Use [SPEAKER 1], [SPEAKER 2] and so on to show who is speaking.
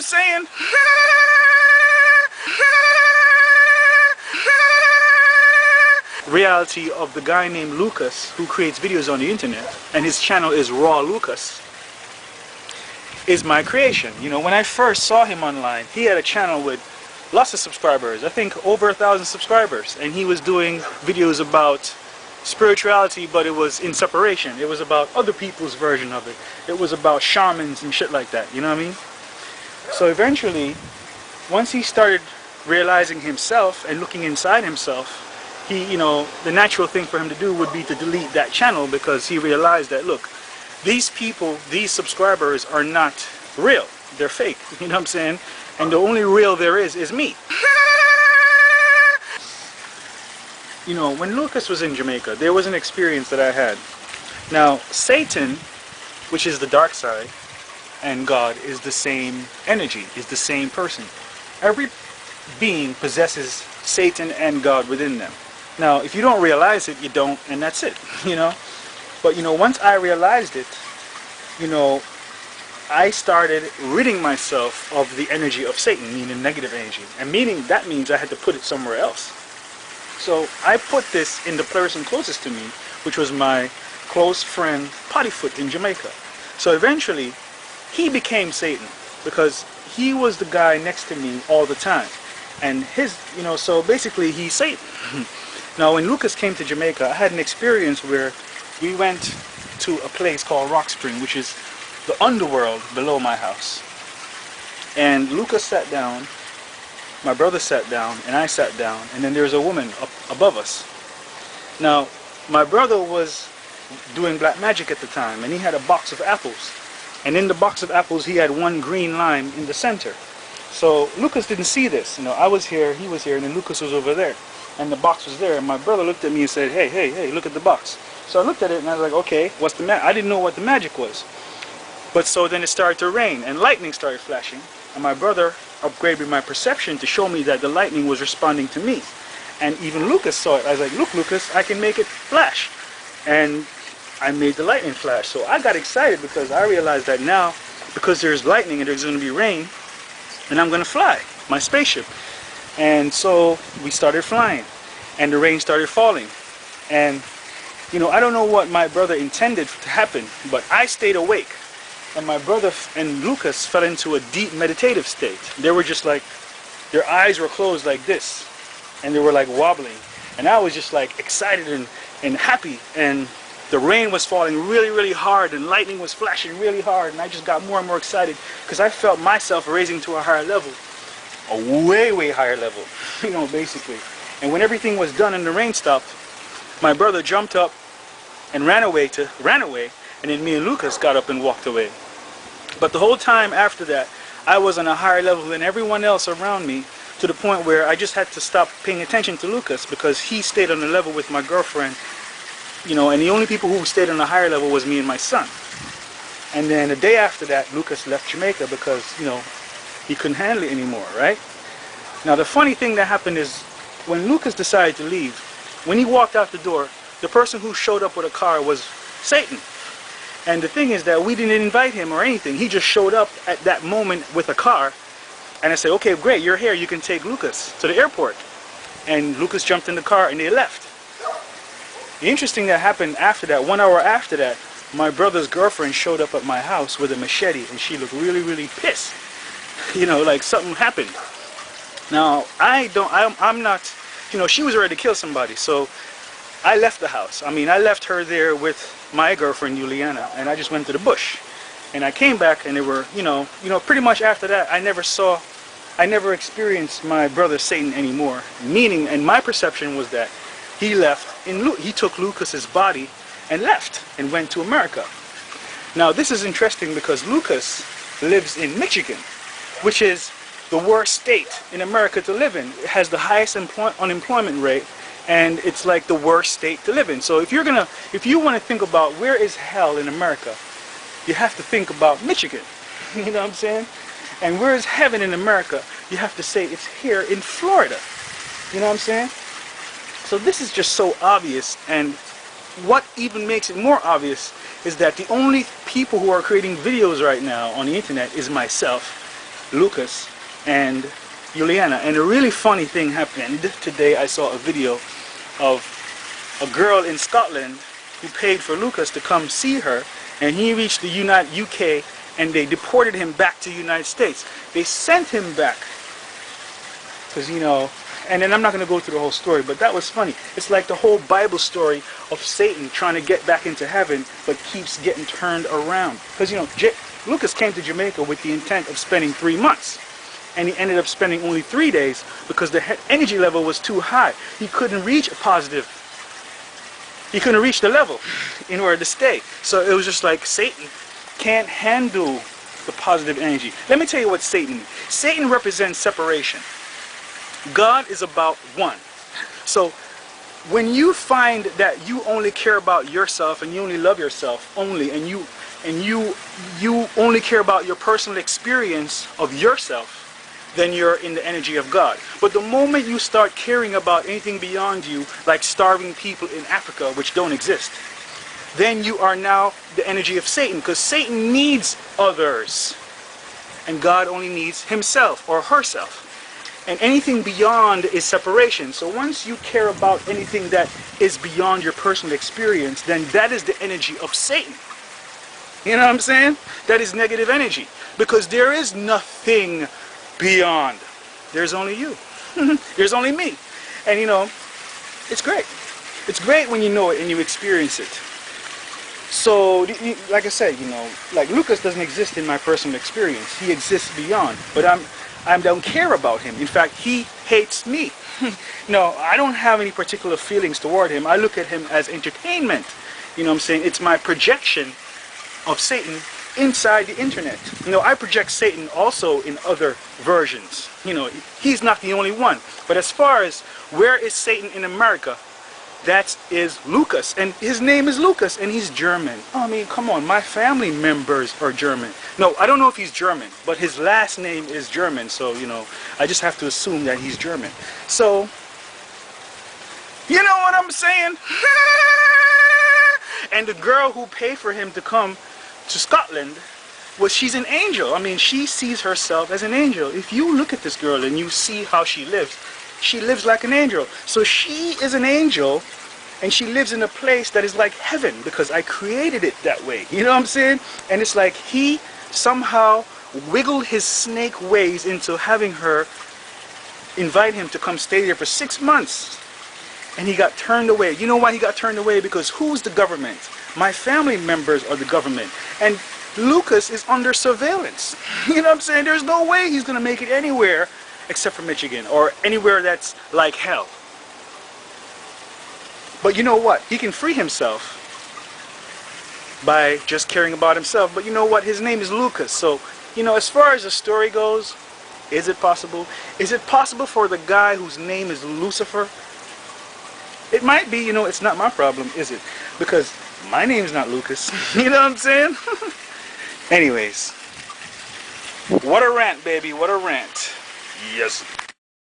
[SPEAKER 1] saying? Reality of the guy named Lucas who creates videos on the internet, and his channel is Raw Lucas, is my creation. You know, when I first saw him online, he had a channel with lots of subscribers, I think over 1,000 subscribers, and he was doing videos about spirituality, but it was in separation. It was about other people's version of it. It was about shamans and shit like that, you know what I mean? So eventually, once he started realizing himself and looking inside himself, he, you know, the natural thing for him to do would be to delete that channel, because he realized that, look, these people, these subscribers are not real. They're fake, you know what I'm saying? And the only real there is me. You know, when Lucas was in Jamaica, there was an experience that I had. Now, Satan, which is the dark side, and God is the same energy, is the same person. Every being possesses Satan and God within them. Now, if you don't realize it, you don't, and that's it, you know. But, you know, once I realized it, you know, I started ridding myself of the energy of Satan, meaning negative energy. And that means I had to put it somewhere else. So I put this in the person closest to me, which was my close friend Pottyfoot in Jamaica. So eventually, he became Satan, because he was the guy next to me all the time. And his, you know, so basically he's Satan. Now, when Lucas came to Jamaica, I had an experience where we went to a place called Rock Spring, which is the underworld below my house. And Lucas sat down, my brother sat down, and I sat down, and then there's a woman up above us. Now, my brother was doing black magic at the time, and he had a box of apples. And in the box of apples, he had one green lime in the center. So Lucas didn't see this. You know, I was here, he was here, and then Lucas was over there. And the box was there, and my brother looked at me and said, hey, hey, hey, look at the box. So I looked at it, and I was like, okay, what's the magic? I didn't know what the magic was. But so then it started to rain, and lightning started flashing. And my brother upgraded my perception to show me that the lightning was responding to me. And even Lucas saw it. I was like, look, Lucas, I can make it flash. And I made the lightning flash. So I got excited, because I realized that now, because there's lightning and there's going to be rain, and I'm going to fly my spaceship. And so we started flying, and the rain started falling. And, you know, I don't know what my brother intended to happen, but I stayed awake. And my brother and Lucas fell into a deep meditative state. They were just like, their eyes were closed like this, and they were like wobbling. And I was just like excited and happy. And the rain was falling really, really hard, and lightning was flashing really hard. And I just got more and more excited, because I felt myself raising to a higher level. A way, way higher level, you know, basically. And when everything was done and the rain stopped, my brother jumped up and ran away, and then me and Lucas got up and walked away. But the whole time after that, I was on a higher level than everyone else around me, to the point where I just had to stop paying attention to Lucas, because he stayed on the level with my girlfriend, you know, and the only people who stayed on a higher level was me and my son. And then the day after that, Lucas left Jamaica, because, you know, he couldn't handle it anymore, right? Now, the funny thing that happened is, when Lucas decided to leave, when he walked out the door, the person who showed up with a car was Satan. And the thing is that we didn't invite him or anything. He just showed up at that moment with a car. And I said, okay, great, you're here. You can take Lucas to the airport. And Lucas jumped in the car, and they left. The interesting that happened after that, 1 hour after that, my brother's girlfriend showed up at my house with a machete, and she looked really, really pissed. You know, like something happened. Now, I'm not, you know, she was ready to kill somebody, so I left the house. I mean, I left her there with my girlfriend, Juliana, and I just went to the bush. And I came back, and they were, you know, pretty much after that, I never experienced my brother Satan anymore. Meaning, and my perception was that he left, he took Lucas's body and left and went to America. Now, this is interesting, because Lucas lives in Michigan, which is the worst state in America to live in. It has the highest unemployment rate, and it's like the worst state to live in. So if you want to think about where is hell in America, you have to think about Michigan. You know what I'm saying? And where is heaven in America, you have to say it's here in Florida. You know what I'm saying? So this is just so obvious, and what even makes it more obvious is that the only people who are creating videos right now on the internet is myself, Lucas and Juliana. And a really funny thing happened today. I saw a video of a girl in Scotland who paid for Lucas to come see her, and he reached the UK and they deported him back to the United States. They sent him back because, you know, and then I'm not going to go through the whole story, but that was funny. It's like the whole Bible story of Satan trying to get back into heaven but keeps getting turned around. Because, you know, Lucas came to Jamaica with the intent of spending 3 months, and he ended up spending only 3 days because the energy level was too high. He couldn't reach a positive. He couldn't reach the level in order to stay. So it was just like Satan can't handle the positive energy. Let me tell you what Satan is. Satan represents separation. God is about one. So when you find that you only care about yourself and you only love yourself only, and you only care about your personal experience of yourself, then you're in the energy of God. But the moment you start caring about anything beyond you, like starving people in Africa, which don't exist, then you are now the energy of Satan, because Satan needs others and God only needs himself or herself. And anything beyond is separation. So once you care about anything that is beyond your personal experience, then that is the energy of Satan. You know what I'm saying? That is negative energy, because there is nothing beyond. There's only you. There's only me. And you know, it's great. It's great when you know it and you experience it. So, like I said, you know, like Lucas doesn't exist in my personal experience. He exists beyond. But I don't care about him. In fact, he hates me. No, I don't have any particular feelings toward him. I look at him as entertainment. You know what I'm saying? It's my projection of Satan inside the internet. You know, I project Satan also in other versions. You know, he's not the only one. But as far as where is Satan in America, that is Lucas, and his name is Lucas, and he's German. I mean, come on, my family members are German. No, I don't know if he's German, but his last name is German, so, you know, I just have to assume that he's German. So, you know what I'm saying? And the girl who paid for him to come to Scotland, well, she's an angel. I mean, she sees herself as an angel. If you look at this girl and you see how she lives like an angel. So she is an angel, and she lives in a place that is like heaven, because I created it that way. You know what I'm saying? And it's like he somehow wiggled his snake ways into having her invite him to come stay there for 6 months. And he got turned away. You know why he got turned away? Because who's the government? My family members are the government. And Lucas is under surveillance. You know what I'm saying? There's no way he's going to make it anywhere except for Michigan, or anywhere that's like hell. But you know what? He can free himself by just caring about himself. But you know what? His name is Lucas. So, you know, as far as the story goes, is it possible? Is it possible for the guy whose name is Lucifer? It might be. You know, it's not my problem, is it? Because my name's not Lucas. You know what I'm saying? Anyways, what a rant, baby. What a rant. Yes.